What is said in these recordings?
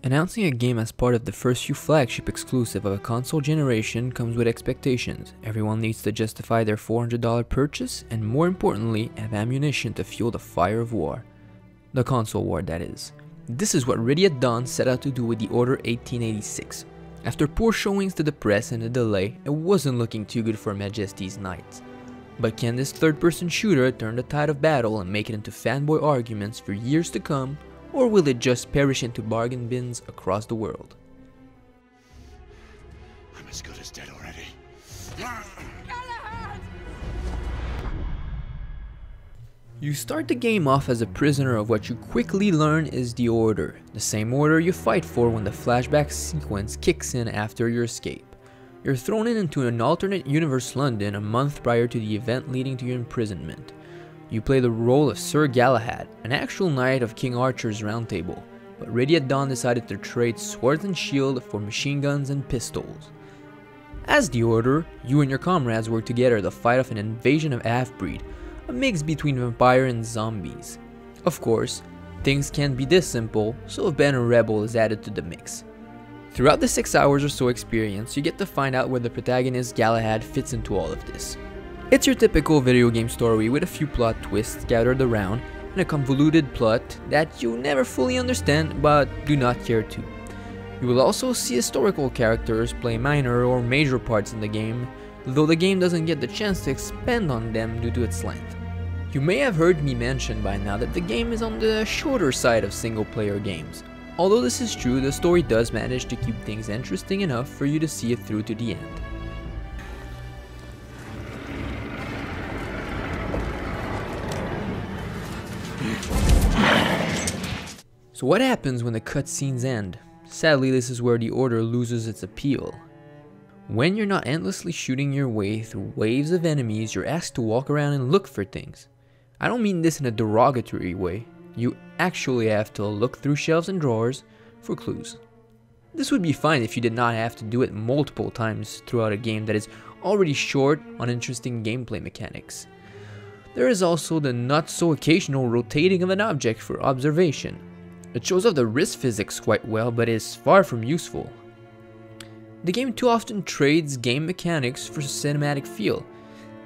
Announcing a game as part of the first few flagship exclusive of a console generation comes with expectations. Everyone needs to justify their $400 purchase and, more importantly, have ammunition to fuel the fire of war. The console war, that is. This is what Ready at Dawn set out to do with the Order 1886. After poor showings to the press and a delay, it wasn't looking too good for Majesty's Knights. But can this third-person shooter turn the tide of battle and make it into fanboy arguments for years to come? Or will it just perish into bargain bins across the world? I'm as good as dead already. You start the game off as a prisoner of what you quickly learn is the Order, the same order you fight for when the flashback sequence kicks in after your escape. You're thrown into an alternate universe London a month prior to the event leading to your imprisonment. You play the role of Sir Galahad, an actual knight of King Arthur's Round Table, but Ready at Dawn decided to trade swords and shield for machine guns and pistols. As the Order, you and your comrades work together to fight off an invasion of half-breed, a mix between vampire and zombies. Of course, things can't be this simple, so a banner rebel is added to the mix. Throughout the 6 hours or so experience, you get to find out where the protagonist Galahad fits into all of this. It's your typical video game story with a few plot twists gathered around and a convoluted plot that you never fully understand but do not care to. You will also see historical characters play minor or major parts in the game, though the game doesn't get the chance to expand on them due to its length. You may have heard me mention by now that the game is on the shorter side of single player games. Although this is true, the story does manage to keep things interesting enough for you to see it through to the end. So what happens when the cutscenes end? Sadly, this is where the Order loses its appeal. When you're not endlessly shooting your way through waves of enemies, you're asked to walk around and look for things. I don't mean this in a derogatory way. You actually have to look through shelves and drawers for clues. This would be fine if you did not have to do it multiple times throughout a game that is already short on interesting gameplay mechanics. There is also the not so occasional rotating of an object for observation. It shows off the wrist physics quite well, but is far from useful. The game too often trades game mechanics for cinematic feel.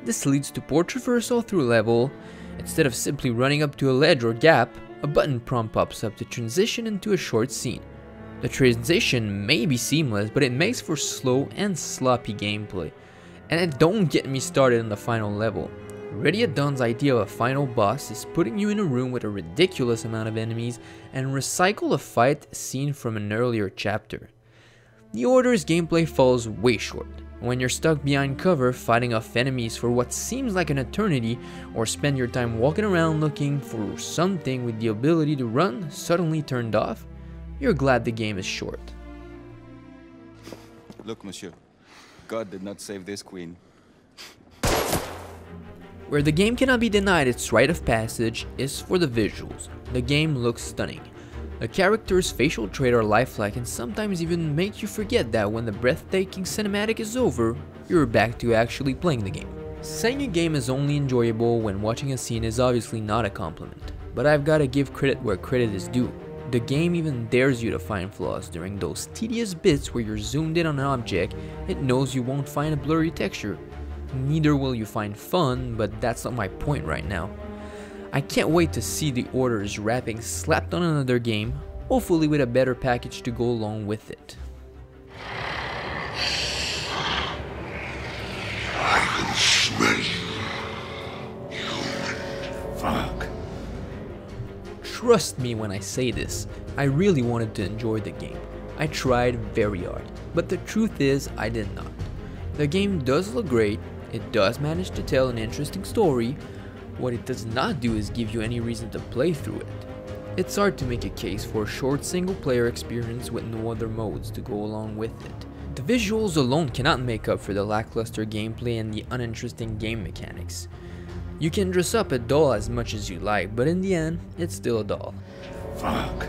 This leads to poor traversal through a level. Instead of simply running up to a ledge or gap, a button prompt pops up to transition into a short scene. The transition may be seamless, but it makes for slow and sloppy gameplay. And don't get me started on the final level. Ready at Dawn's idea of a final boss is putting you in a room with a ridiculous amount of enemies and recycle a fight seen from an earlier chapter. The Order's gameplay falls way short. When you're stuck behind cover fighting off enemies for what seems like an eternity, or spend your time walking around looking for something with the ability to run suddenly turned off, you're glad the game is short. Look, monsieur, God did not save this queen. Where the game cannot be denied its rite of passage is for the visuals. The game looks stunning. The character's facial traits are lifelike and sometimes even make you forget that when the breathtaking cinematic is over, you're back to actually playing the game. Saying a game is only enjoyable when watching a scene is obviously not a compliment, but I've gotta give credit where credit is due. The game even dares you to find flaws during those tedious bits where you're zoomed in on an object. It knows you won't find a blurry texture. Neither will you find fun, but that's not my point right now. I can't wait to see the Order's wrapping slapped on another game, hopefully with a better package to go along with it. I can smell you, human fuck. Trust me when I say this, I really wanted to enjoy the game. I tried very hard, but the truth is I did not. The game does look great, it does manage to tell an interesting story. What it does not do is give you any reason to play through it. It's hard to make a case for a short single player experience with no other modes to go along with it. The visuals alone cannot make up for the lackluster gameplay and the uninteresting game mechanics. You can dress up a doll as much as you like, but in the end, it's still a doll. Fuck.